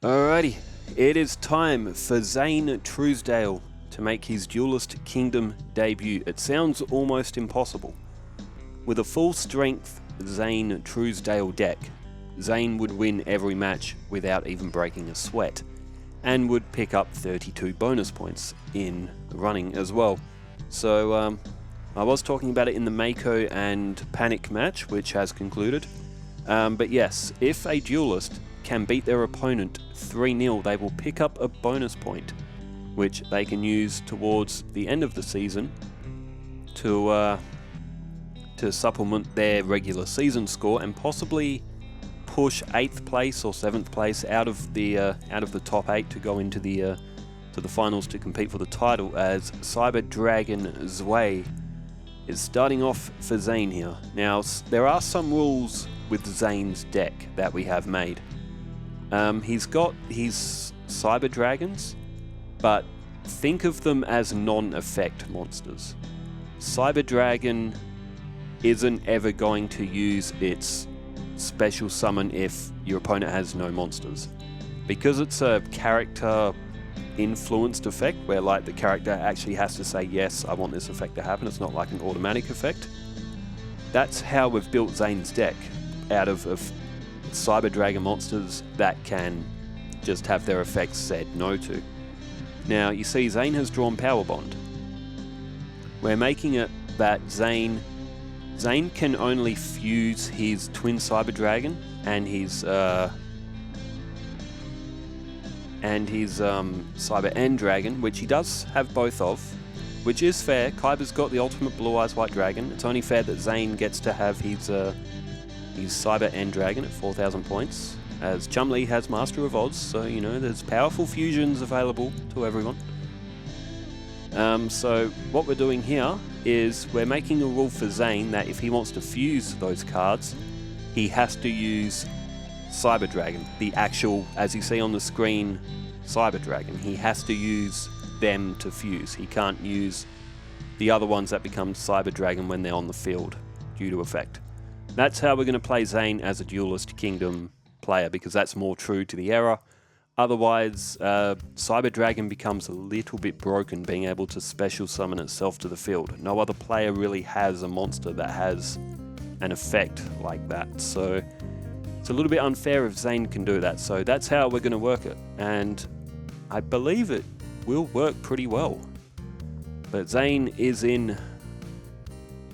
Alrighty, it is time for Zane Truesdale to make his Duelist Kingdom debut. It sounds almost impossible. With a full strength Zane Truesdale deck, Zane would win every match without even breaking a sweat, and would pick up 32 bonus points in the running as well. So I was talking about it in the Mako and Panic match, which has concluded. But yes, if a duelist can beat their opponent 3-0, they will pick up a bonus point, which they can use towards the end of the season to supplement their regular season score and possibly push 8th place or 7th place out of the top 8 to go into the finals to compete for the title, as Cyber Dragon Zwei is starting off for Zane here. Now, there are some rules with Zane's deck that we have made. He's got his Cyber Dragons, but think of them as non-effect monsters. Cyber Dragon isn't ever going to use its special summon if your opponent has no monsters. Because it's a character influenced effect, where like the character actually has to say, yes, I want this effect to happen, it's not like an automatic effect. That's how we've built Zane's deck, out of Cyber Dragon monsters that can just have their effects said no to. Now you see Zane has drawn Power Bond. We're making it that Zane can only fuse his Twin Cyber Dragon and his Cyber End Dragon, which he does have both of, which is fair. Kaiba's got the ultimate Blue Eyes White Dragon. It's only fair that Zane gets to have his Cyber End Dragon at 4,000 points, as Chumlee has Master of Oz, so you know there's powerful fusions available to everyone. So what we're doing here is we're making a rule for Zane that if he wants to fuse those cards, he has to use Cyber Dragon, the actual, as you see on the screen, Cyber Dragon. He has to use them to fuse. He can't use the other ones that become Cyber Dragon when they're on the field due to effect. That's how we're going to play Zane as a Duelist Kingdom player, because that's more true to the era. Otherwise, Cyber Dragon becomes a little bit broken, being able to special summon itself to the field. No other player really has a monster that has an effect like that, so it's a little bit unfair if Zane can do that. So that's how we're going to work it, and I believe it will work pretty well. But Zane is in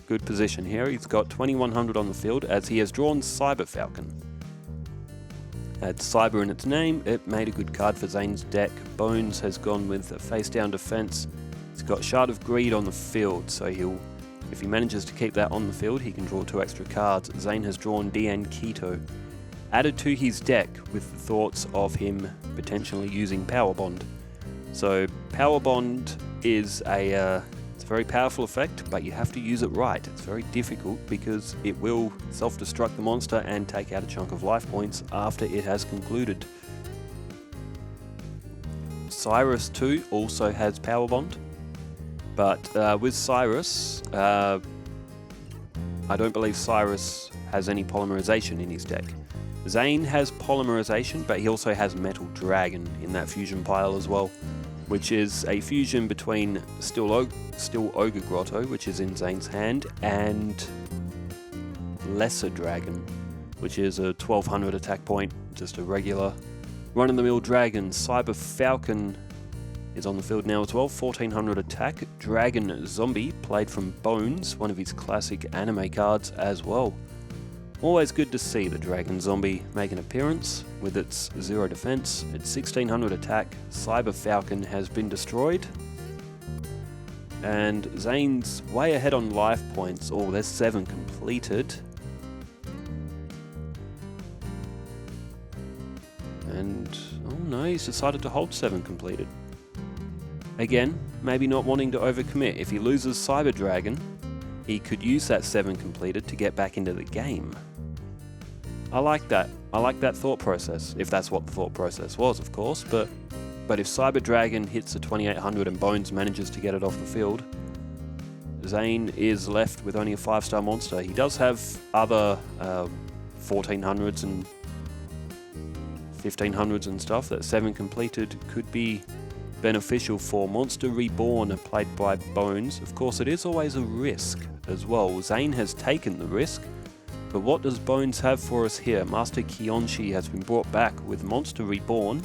good position here. He's got 2100 on the field, as he has drawn Cyber Falcon. Had Cyber in its name, it made a good card for Zane's deck. Bonz has gone with a face-down defense. He's got Shard of Greed on the field, so if he manages to keep that on the field, he can draw 2 extra cards. Zane has drawn Dian Keto, added to his deck with the thoughts of him potentially using Power Bond. So Power Bond is it's a very powerful effect, but you have to use it right. It's very difficult because it will self-destruct the monster and take out a chunk of life points after it has concluded. Cyrus too also has Power Bond, but with Cyrus, I don't believe Cyrus has any polymerization in his deck. Zane has polymerization, but he also has Metal Dragon in that fusion pile as well, which is a fusion between Still Ogre Grotto, which is in Zane's hand, and Lesser Dragon, which is a 1200 attack point, just a regular run-of-the-mill dragon. Cyber Falcon is on the field now as well, 1400 attack. Dragon Zombie, played from Bonz, one of his classic anime cards as well. Always good to see the Dragon Zombie make an appearance with its 0 defense. Its 1600 attack. Cyber Falcon has been destroyed. And Zane's way ahead on life points. Oh, there's 7 completed. And, oh no, he's decided to hold 7 completed. Again, maybe not wanting to overcommit. If he loses Cyber Dragon, he could use that 7 completed to get back into the game. I like that. I like that thought process, if that's what the thought process was, of course, but if Cyber Dragon hits a 2800 and Bonz manages to get it off the field, Zane is left with only a 5-star monster. He does have other 1400s and 1500s and stuff, that 7 completed could be beneficial for Monster Reborn played by Bonz. Of course, it is always a risk as well. Zane has taken the risk, but what does Bonz have for us here? Master Kyonshi has been brought back with Monster Reborn.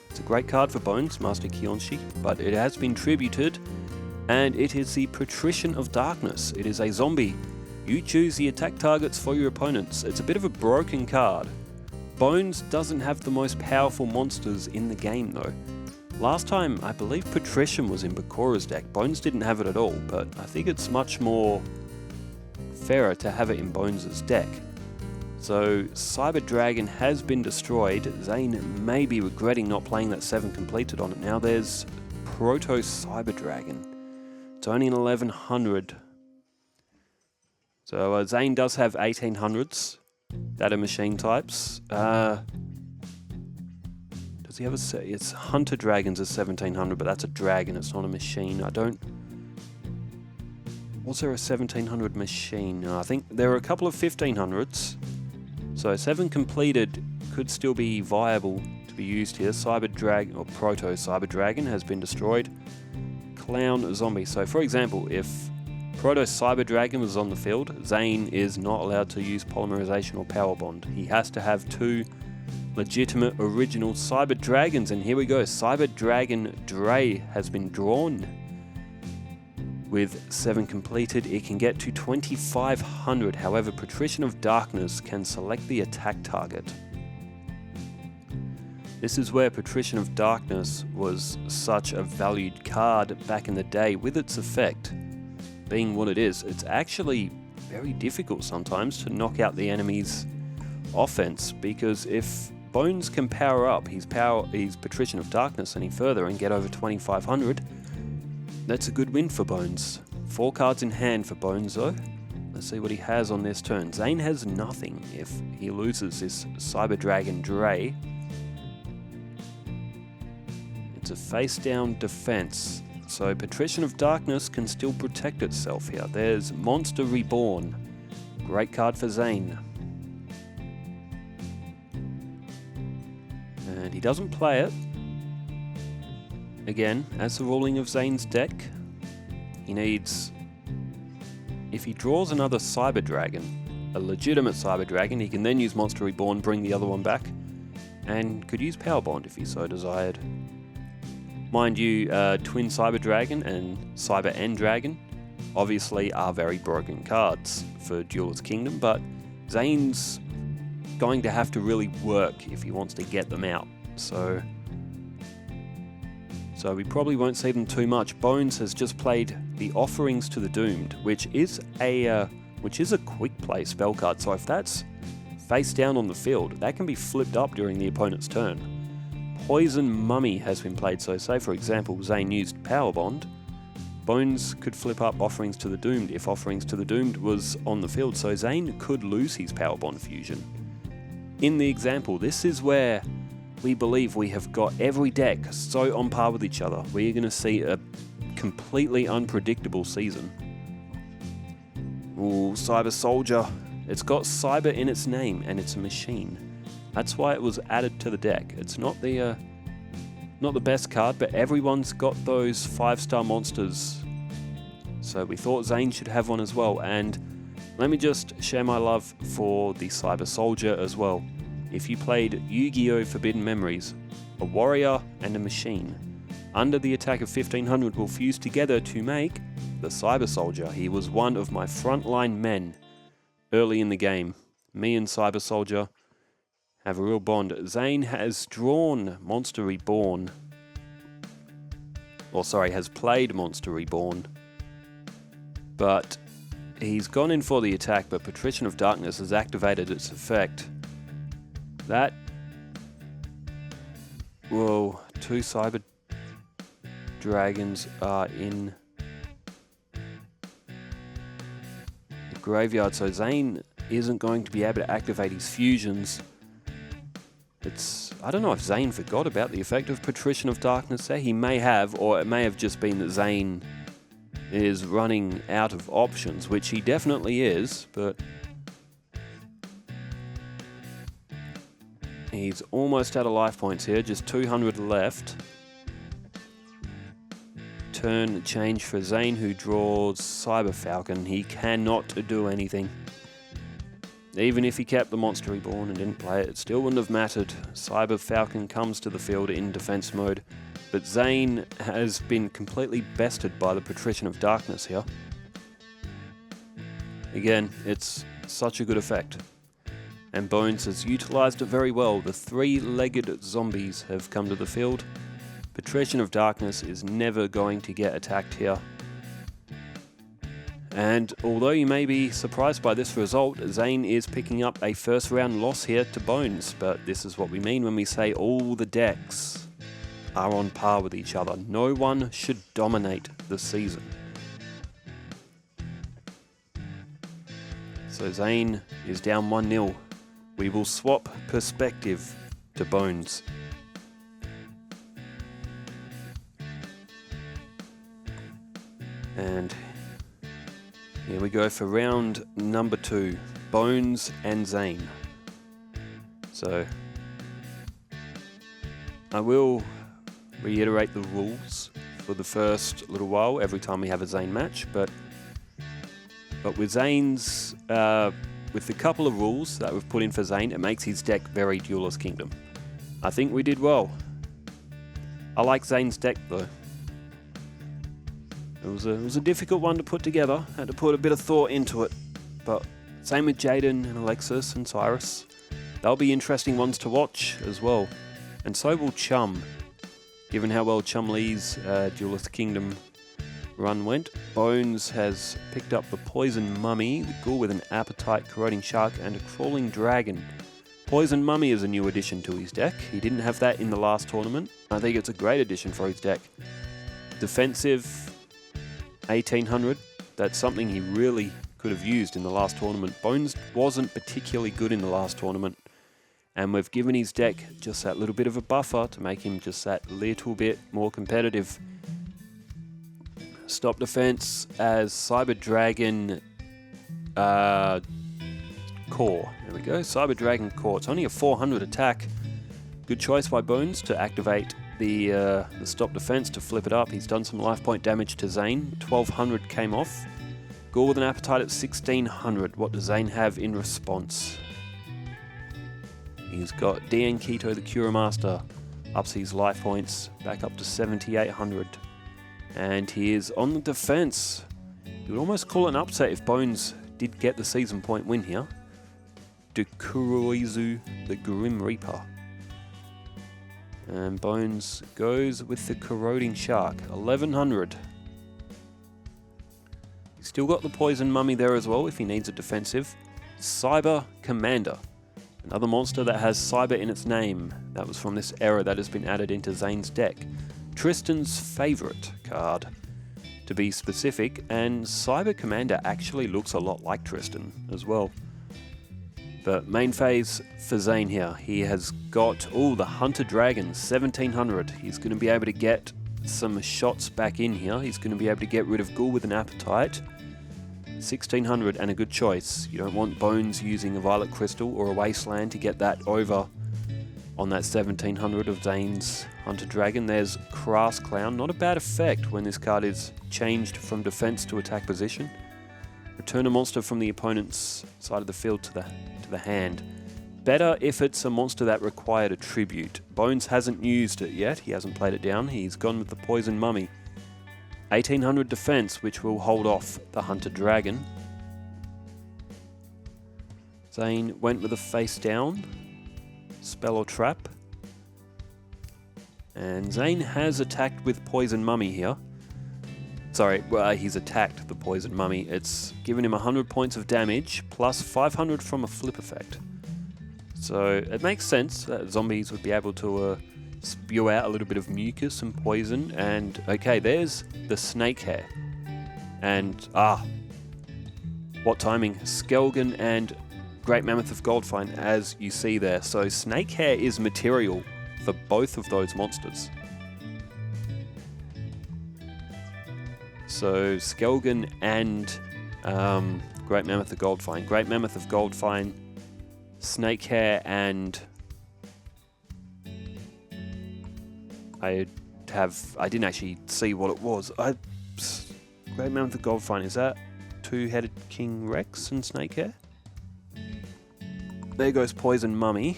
It's a great card for Bonz, Master Kyonshi, but it has been tributed, and it is the Patrician of Darkness. It is a zombie. You choose the attack targets for your opponents. It's a bit of a broken card. Bonz doesn't have the most powerful monsters in the game though. Last time, I believe Patrician was in Bakura's deck. Bonz didn't have it at all, but I think it's much more fairer to have it in Bonz's deck. So, Cyber Dragon has been destroyed. Zane may be regretting not playing that 7 completed on it. Now there's Proto Cyber Dragon. It's only an 1100. So Zane does have 1800s that are machine types. Does he have a set? It's Hunter Dragons is 1700, but that's a dragon, it's not a machine. Was there a 1700 machine? No, I think there are a couple of 1500s. So 7 completed could still be viable to be used here. Cyber Dragon, or Proto Cyber Dragon, has been destroyed. Clown Zombie. So for example, if Proto Cyber Dragon was on the field, Zane is not allowed to use Polymerization or Power Bond. He has to have 2 legitimate original Cyber Dragons, and here we go. Cyber Dragon Dre has been drawn. With 7 completed, it can get to 2500. However, Patrician of Darkness can select the attack target. This is where Patrician of Darkness was such a valued card back in the day. With its effect being what it is, it's actually very difficult sometimes to knock out the enemy's offense, because if Bonz can power up his Patrician of Darkness any further and get over 2500, that's a good win for Bonz. 4 cards in hand for Bonz though. Let's see what he has on this turn. Zane has nothing if he loses this Cyber Dragon Dre. It's a face down defense. So Patrician of Darkness can still protect itself here. There's Monster Reborn. Great card for Zane. And he doesn't play it. Again, as the ruling of Zane's deck, he needs... If he draws another Cyber Dragon, a legitimate Cyber Dragon, he can then use Monster Reborn, bring the other one back, and could use Power Bond if he so desired. Mind you, Twin Cyber Dragon and Cyber End Dragon obviously are very broken cards for Duelist Kingdom, but Zane's going to have to really work if he wants to get them out. So we probably won't see them too much. Bonz has just played the Offerings to the Doomed, which is a quick play spell card. So if that's face down on the field, that can be flipped up during the opponent's turn. Poison Mummy has been played, so say for example Zane used Power Bond, Bonz could flip up Offerings to the Doomed if Offerings to the Doomed was on the field, so Zane could lose his Power Bond fusion. In the example, this is where we believe we have got every deck so on par with each other. We are going to see a completely unpredictable season. Ooh, Cyber Soldier. It's got Cyber in its name and it's a machine. That's why it was added to the deck. It's not the best card, but everyone's got those 5-star monsters. So we thought Zane should have one as well. And let me just share my love for the Cyber Soldier as well. If you played Yu-Gi-Oh! Forbidden Memories, a warrior and a machine, under the attack of 1500 will fuse together to make the Cyber Soldier. He was one of my frontline men early in the game. Me and Cyber Soldier have a real bond. Zane has drawn Monster Reborn. Has played Monster Reborn. But he's gone in for the attack, but Patrician of Darkness has activated its effect. That... Whoa, 2 Cyber Dragons are in the graveyard, so Zane isn't going to be able to activate his fusions. I don't know if Zane forgot about the effect of Patrician of Darkness there. He may have, or it may have just been that Zane is running out of options, which he definitely is, but He's almost out of life points here, just 200 left. Turn change for Zane, who draws Cyber Falcon. He cannot do anything. Even if he kept the Monster Reborn and didn't play it, it still wouldn't have mattered. Cyber Falcon comes to the field in defense mode, but Zane has been completely bested by the Patrician of Darkness here. Again, it's such a good effect. And Bonz has utilised it very well. The three-legged zombies have come to the field. Patrician of Darkness is never going to get attacked here. And although you may be surprised by this result, Zane is picking up a first round loss here to Bonz. But this is what we mean when we say all the decks are on par with each other. No one should dominate the season. So Zane is down 1-0. We will swap perspective to Bonz. And here we go for round number 2, Bonz and Zane. So I will reiterate the rules for the first little while every time we have a Zane match, but with Zane's with the couple of rules that we've put in for Zane, it makes his deck very Duelist Kingdom. I think we did well. I like Zane's deck though. It was a difficult one to put together. Had to put a bit of thought into it. But same with Jaden and Alexis and Cyrus. They'll be interesting ones to watch as well. And so will Chum. Given how well Chum Lee's Duelist Kingdom run went, Bonz has picked up the Poison Mummy, the Ghoul with an Appetite, Corroding Shark, and a Crawling Dragon. Poison Mummy is a new addition to his deck. He didn't have that in the last tournament. I think it's a great addition for his deck. Defensive 1800, that's something he really could have used in the last tournament. Bonz wasn't particularly good in the last tournament, and we've given his deck just that little bit of a buffer to make him just that little bit more competitive. Stop defense as Cyber Dragon Core. There we go, Cyber Dragon Core. It's only a 400 attack. Good choice by Bonz to activate the stop defense to flip it up. He's done some life point damage to Zane. 1200 came off. Ghoul with an Appetite at 1600. What does Zane have in response? He's got DN Keto, the Cura Master. Ups his life points back up to 7800. And he is on the defense. You would almost call it an upset if Bonz did get the season point win here. Dukuroizu, the Grim Reaper. And Bonz goes with the Corroding Shark, 1100. He's still got the Poison Mummy there as well if he needs a defensive. Cyber Commander, another monster that has Cyber in its name. That was from this era that has been added into Zane's deck. Tristan's favourite card, to be specific, and Cyber Commander actually looks a lot like Tristan as well. But main phase for Zane here, he has got, the Hunter Dragon, 1700. He's going to be able to get some shots back in here. He's going to be able to get rid of Ghoul with an Appetite. 1600 and a good choice. You don't want Bonz using a Violet Crystal or a Wasteland to get that over on that 1700 of Zane's Hunter Dragon. There's Crass Clown, not a bad effect when this card is changed from defense to attack position. Return a monster from the opponent's side of the field to the hand. Better if it's a monster that required a tribute. Bonz hasn't used it yet, he hasn't played it down, he's gone with the Poison Mummy. 1800 defense, which will hold off the Hunter Dragon. Zane went with a face down. Spell or trap. And Zane has attacked with Poison Mummy here. Sorry, he's attacked the Poison Mummy. It's given him 100 points of damage, plus 500 from a flip effect. So it makes sense that zombies would be able to spew out a little bit of mucus and poison. And okay, there's the snake hair. And what timing. Skelgon and Great Mammoth of Goldfine, as you see there. So snake hair is material for both of those monsters. So Skelgon and Great Mammoth of Goldfine. Great Mammoth of Goldfine, snake hair and I didn't actually see what it was. Great Mammoth of Goldfine, is that two-headed King Rex and Snakehair? There goes Poison Mummy.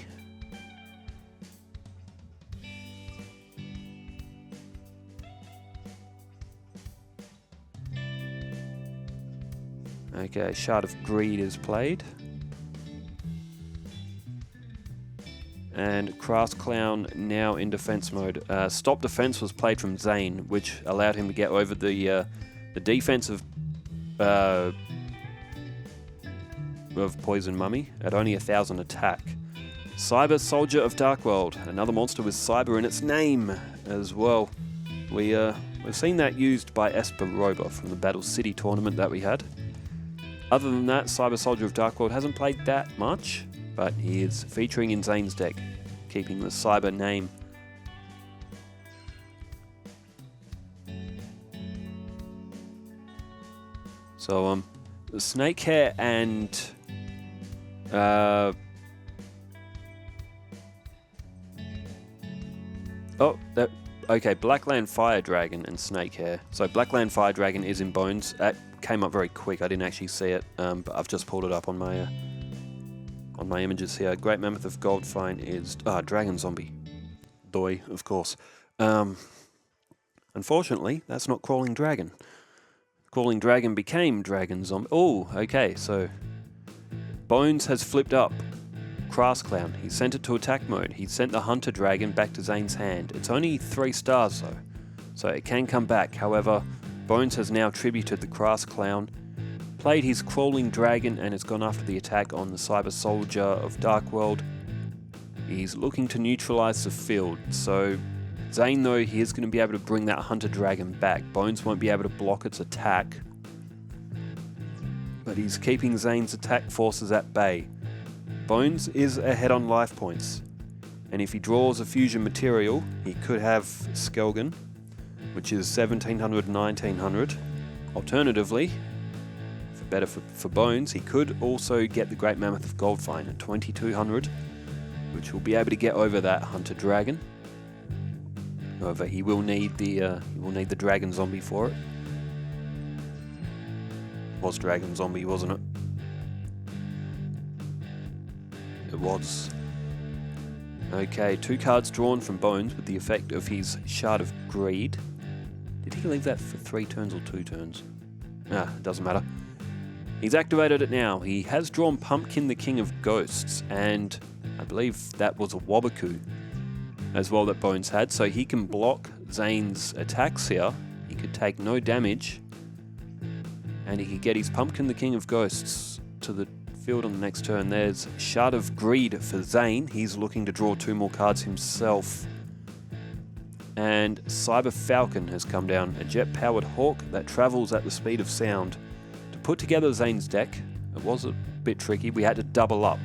Okay, Shard of Greed is played. And Crass Clown now in defense mode. Stop Defense was played from Zane, which allowed him to get over the defense of Poison Mummy at only 1,000 attack. Cyber Soldier of Darkworld, another monster with cyber in its name as well. We've seen that used by Esperoba from the Battle City tournament that we had. Other than that, Cyber Soldier of Darkworld hasn't played that much, but he is featuring in Zane's deck, keeping the cyber name. So, Snakehair and okay, Blackland Fire Dragon and Snakehair. So Blackland Fire Dragon is in Bonz. That came up very quick. I didn't actually see it, but I've just pulled it up on my images here. Great Mammoth of Goldfine is Dragon Zombie. Doi, of course. Unfortunately, that's not Crawling Dragon. Crawling Dragon became Dragon Zombie. Oh, okay, so Bonz has flipped up Crass Clown. He sent it to attack mode. He sent the Hunter Dragon back to Zane's hand. It's only 3 stars though, so it can come back. However, Bonz has now tributed the Crass Clown, played his Crawling Dragon, and has gone after the attack on the Cyber Soldier of Darkworld. He's looking to neutralize the field, so Zane, though, he is going to be able to bring that Hunter Dragon back. Bonz won't be able to block its attack, but he's keeping Zane's attack forces at bay. Bonz is ahead on life points, and if he draws a fusion material, he could have Skelgen, which is 1700, 1900. Alternatively, for Bonz, he could also get the Great Mammoth of Goldfine at 2200, which will be able to get over that Hunter Dragon. However, he will need the Dragon Zombie for it. It was Dragon Zombie, wasn't it? It was. Okay, 2 cards drawn from Bonz with the effect of his Shard of Greed. Did he leave that for 3 turns or 2 turns? It doesn't matter. He's activated it now. He has drawn Pumpkin the King of Ghosts, and I believe that was a Wabaku as well that Bonz had, so he can block Zane's attacks here. He could take no damage, and he could get his Pumpkin the King of Ghosts to the field on the next turn. There's Shard of Greed for Zane. He's looking to draw 2 more cards himself. And Cyber Falcon has come down, a jet-powered hawk that travels at the speed of sound. To put together Zane's deck, it was a bit tricky. We had to double up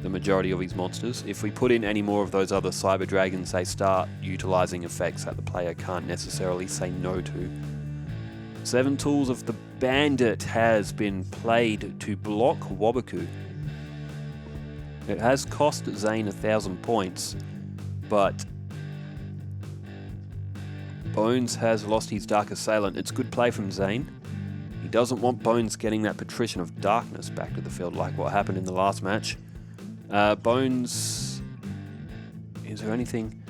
the majority of his monsters. If we put in any more of those other Cyber Dragons, they start utilizing effects that the player can't necessarily say no to. 7 Tools of the Bandit has been played to block Wabaku. It has cost Zane 1,000 points, but Bonz has lost his Dark Assailant. It's good play from Zane. He doesn't want Bonz getting that Patrician of Darkness back to the field like what happened in the last match. Bonz... Is there anything...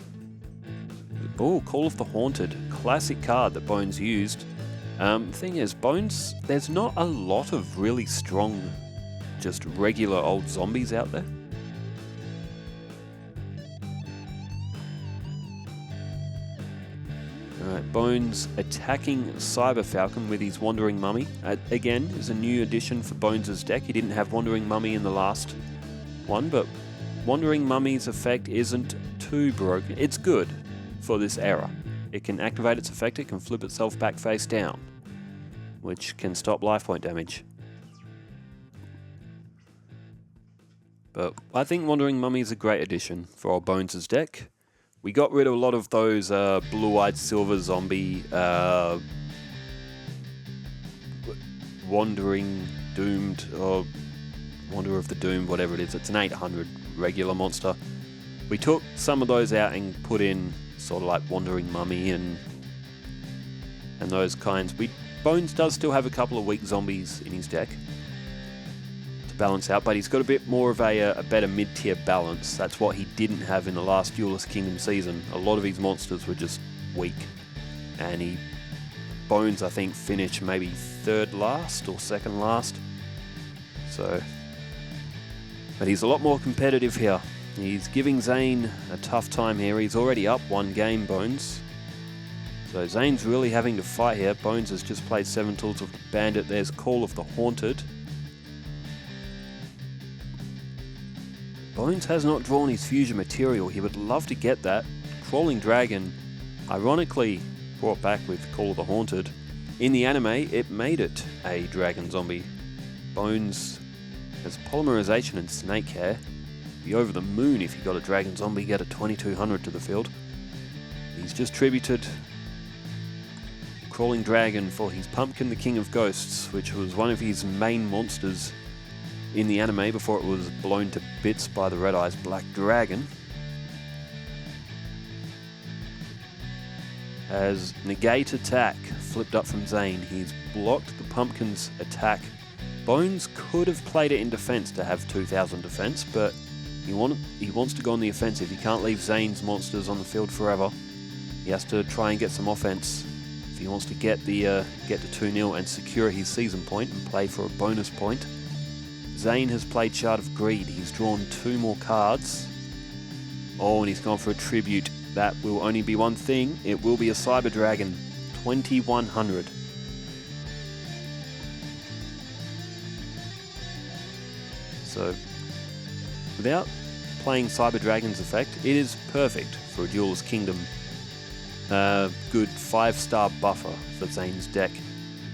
Oh, Call of the Haunted. Classic card that Bonz used. Thing is, Bonz... There's not a lot of really strong, just regular old zombies out there. Alright, Bonz attacking Cyber Falcon with his Wandering Mummy. Again, is a new addition for Bonz's deck. He didn't have Wandering Mummy in the last one, but Wandering Mummy's effect isn't too broken. It's good for this era. It can activate its effect, it can flip itself back face down, which can stop life point damage. But I think Wandering Mummy is a great addition for old Bonz's deck. We got rid of a lot of those blue-eyed silver zombie, Wandering Doomed, or Wanderer of the Doomed, whatever it is. It's an 800 regular monster. We took some of those out and put in sort of like Wandering Mummy and those kinds. Bonz does still have a couple of weak zombies in his deck to balance out, but he's got a bit more of a better mid-tier balance. That's what he didn't have in the last Duelist Kingdom season. A lot of his monsters were just weak, and Bonz, I think, finished maybe third last or second last. So, but he's a lot more competitive here. He's giving Zane a tough time here. He's already up one game, Bonz. So Zane's really having to fight here. Bonz has just played 7 tools of the Bandit. There's Call of the Haunted. Bonz has not drawn his fusion material. He would love to get that. Crawling Dragon, ironically brought back with Call of the Haunted. In the anime, it made it a Dragon Zombie. Bonz has Polymerization and Snake Hair. Be over the moon if you got a Dragon Zombie, get a 2200 to the field. He's just tributed Crawling Dragon for his Pumpkin the King of Ghosts, which was one of his main monsters in the anime before it was blown to bits by the Red Eyes Black Dragon. As Negate Attack flipped up from Zane, he's blocked the Pumpkin's attack. Bonz could have played it in defense to have 2000 defense, but he wants to go on the offensive. He can't leave Zane's monsters on the field forever. He has to try and get some offense if he wants to get to 2-0 and secure his season point and play for a bonus point. Zane has played Shard of Greed. He's drawn 2 more cards. Oh, and he's gone for a tribute. That will only be one thing. It will be a Cyber Dragon, 2100. So, without playing Cyber Dragon's effect, it is perfect for a Duelist Kingdom. Good 5-star buffer for Zane's deck.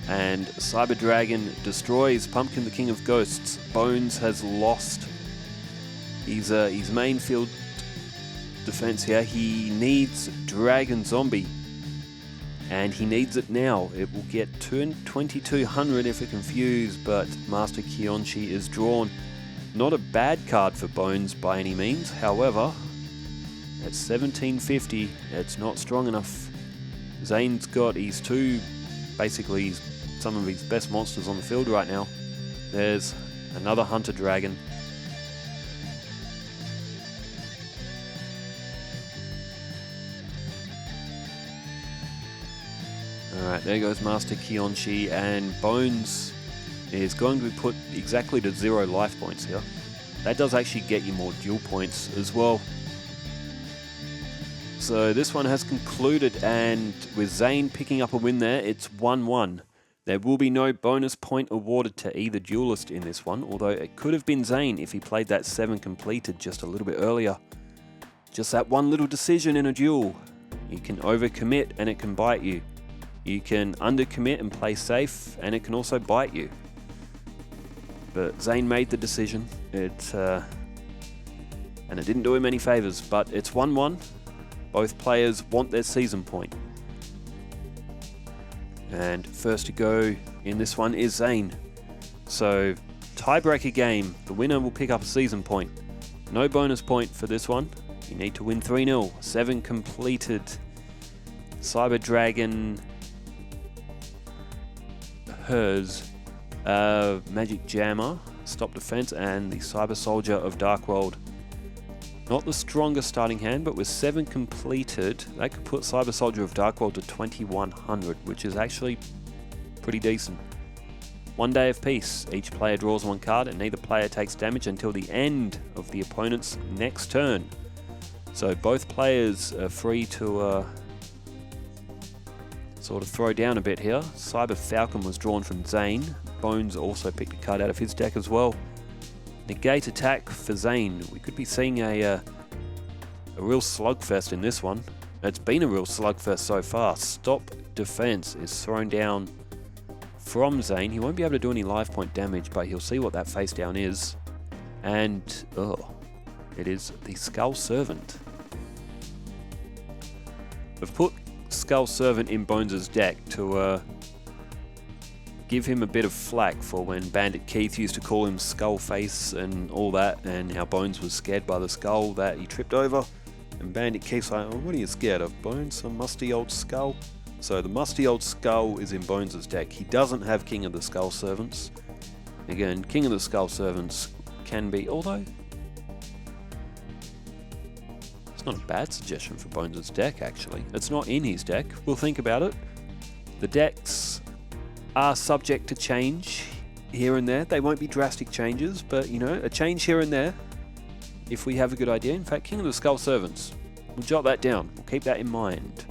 And Cyber Dragon destroys Pumpkin the King of Ghosts. Bonz has lost his main field defense here. He needs Dragon Zombie, and he needs it now. It will get 2200 if it confuse, but Master Kyonchi is drawn. Not a bad card for Bonz by any means. However, at 1750, it's not strong enough. Zane's got his basically some of his best monsters on the field right now. There's another Hunter Dragon. Alright, there goes Master Kyonchi, and Bonz is going to be put exactly to 0 life points here. That does actually get you more duel points as well. So this one has concluded, and with Zane picking up a win there, it's 1-1. There will be no bonus point awarded to either duelist in this one, although it could have been Zane if he played that 7 completed just a little bit earlier. Just that one little decision in a duel. You can overcommit and it can bite you. You can undercommit and play safe, and it can also bite you. But Zane made the decision, and it didn't do him any favours, but it's 1-1. Both players want their season point. And first to go in this one is Zane. So, tiebreaker game, the winner will pick up a season point. No bonus point for this one. You need to win 3-0. 7 completed. Cyber Dragon, hers, Magic Jammer, Stop Defense, and the Cyber Soldier of Dark World. Not the strongest starting hand, but with 7 completed, that could put Cyber Soldier of Dark World to 2100, which is actually pretty decent. 1 day of peace. Each player draws 1 card, and neither player takes damage until the end of the opponent's next turn. So both players are free to sort of throw down a bit here. Cyber Falcon was drawn from Zane. Bonz also picked a card out of his deck as well. Negate Attack for Zane. We could be seeing a real slugfest in this one. It's been a real slugfest so far. Stop Defense is thrown down from Zane. He won't be able to do any life point damage, but he'll see what that face down is. And, it is the Skull Servant. We've put Skull Servant in Bonz's deck to give him a bit of flack for when Bandit Keith used to call him Skull Face and all that, and how Bonz was scared by the skull that he tripped over. And Bandit keeps like, oh, what are you scared of, Bones? Some musty old skull? So the musty old skull is in Bones' deck. He doesn't have King of the Skull Servants. Again, King of the Skull Servants can be, although it's not a bad suggestion for Bones' deck, actually. It's not in his deck. We'll think about it. The decks are subject to change here and there. They won't be drastic changes, but, you know, a change here and there if we have a good idea. In fact, King of the Skull Servants. We'll jot that down. We'll keep that in mind.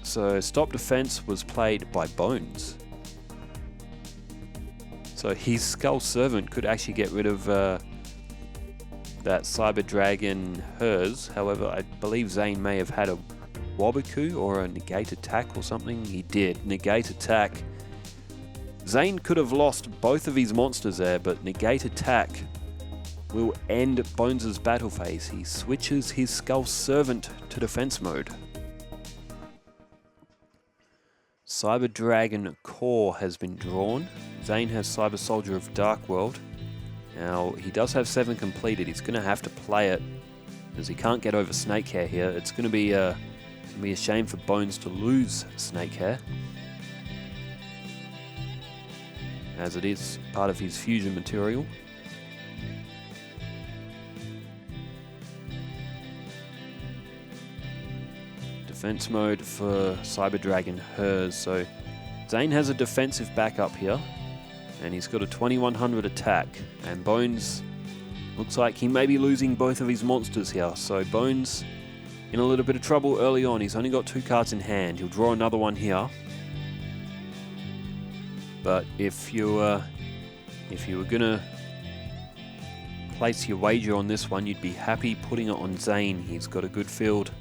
So, Stop Defense was played by Bonz. So his Skull Servant could actually get rid of that Cyber Dragon hers. However, I believe Zane may have had a Wabaku or a Negate Attack or something. He did. Negate Attack. Zane could have lost both of his monsters there, but Negate Attack will end Bones' battle phase. He switches his Skull Servant to defense mode. Cyber Dragon Core has been drawn. Zane has Cyber Soldier of Dark World. Now, he does have 7 completed. He's going to have to play it, as he can't get over Snakehair here. It's going to be a shame for Bones to lose Snakehair, as it is part of his fusion material. Defense mode for Cyber Dragon hers. So Zane has a defensive backup here, and he's got a 2100 attack, and Bones looks like he may be losing both of his monsters here. So Bones in a little bit of trouble early on. He's only got 2 cards in hand. He'll draw another one here. But if you were gonna place your wager on this one, you'd be happy putting it on Zane. He's got a good field.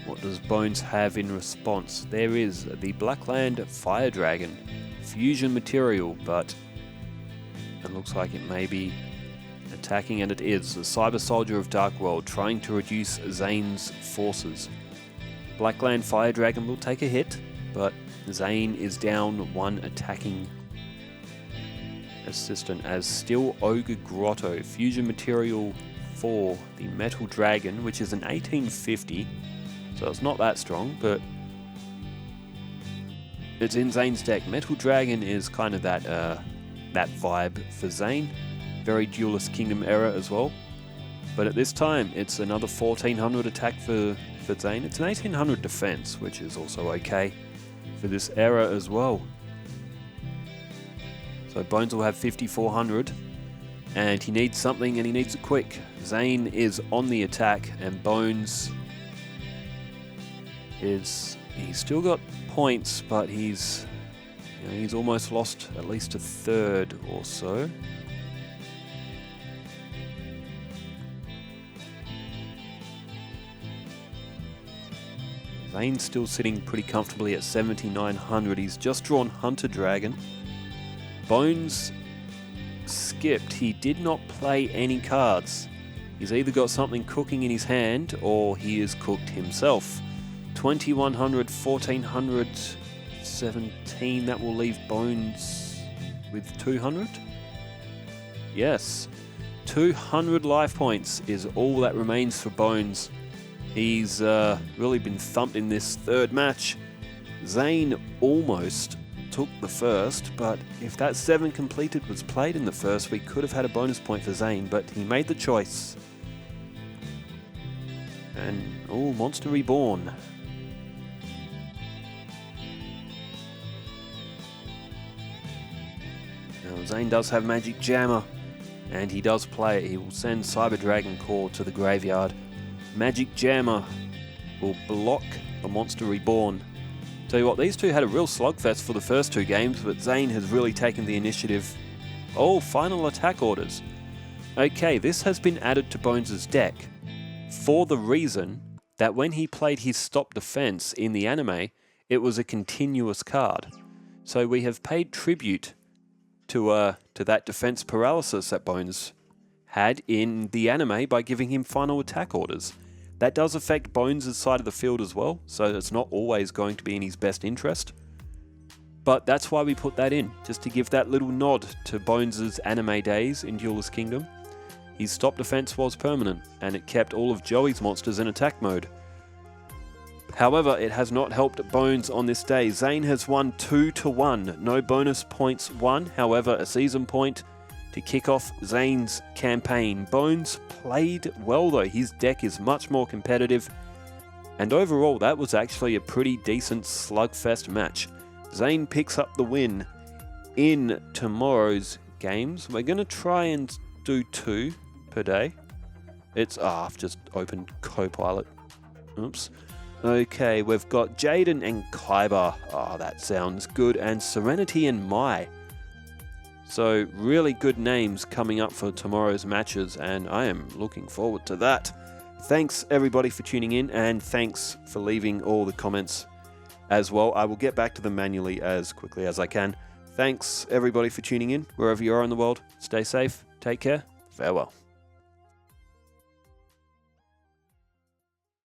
What does Bones have in response? There is the Blackland Fire Dragon fusion material, but it looks like it may be attacking, and it is. The Cyber Soldier of Dark World trying to reduce Zane's forces. Blackland Fire Dragon will take a hit, but Zane is down 1 attacking assistant as Steel Ogre Grotto fusion material for the Metal Dragon, which is an 1850. So it's not that strong, but it's in Zane's deck. Metal Dragon is kind of that vibe for Zane. Very Duelist Kingdom era as well. But at this time, it's another 1400 attack for Zane. It's an 1800 defense, which is also okay for this era as well. So Bones will have 5400, and he needs something, and he needs it quick. Zane is on the attack, and Bones he's still got points, but he's almost lost at least a third or so. Zane's still sitting pretty comfortably at 7900. He's just drawn Hunter Dragon. Bones skipped. He did not play any cards. He's either got something cooking in his hand, or he is cooked himself. 2100, 1400, 17. That will leave Bones with 200. Yes, 200 life points is all that remains for Bones. He's really been thumped in this third match. Zane almost took the first, but if that 7 completed was played in the first, we could have had a bonus point for Zane, but he made the choice. And, oh, Monster Reborn. Now, Zane does have Magic Jammer, and he does play it. He will send Cyber Dragon Core to the graveyard. Magic Jammer will block the Monster Reborn. Tell you what, these two had a real slugfest for the first 2 games, but Zane has really taken the initiative. Oh, final attack orders. Okay, this has been added to Bones' deck for the reason that when he played his Stop Defense in the anime, it was a continuous card. So we have paid tribute to that defense paralysis that Bones had in the anime by giving him final attack orders. That does affect Bones' side of the field as well, so it's not always going to be in his best interest. But that's why we put that in, just to give that little nod to Bones' anime days in Duelist Kingdom. His stop defense was permanent, and it kept all of Joey's monsters in attack mode. However, it has not helped Bonz on this day. Zane has won 2-1, no bonus points won, however a season point to kick off Zane's campaign. Bonz played well though, his deck is much more competitive, and overall that was actually a pretty decent slugfest match. Zane picks up the win in tomorrow's games. We're going to try and do 2 per day. I've just opened Copilot. Oops. Okay, we've got Jaden and Kyber. Oh, that sounds good. And Serenity and Mai. So, really good names coming up for tomorrow's matches, and I am looking forward to that. Thanks, everybody, for tuning in, and thanks for leaving all the comments as well. I will get back to them manually as quickly as I can. Thanks, everybody, for tuning in. Wherever you are in the world, stay safe, take care, farewell.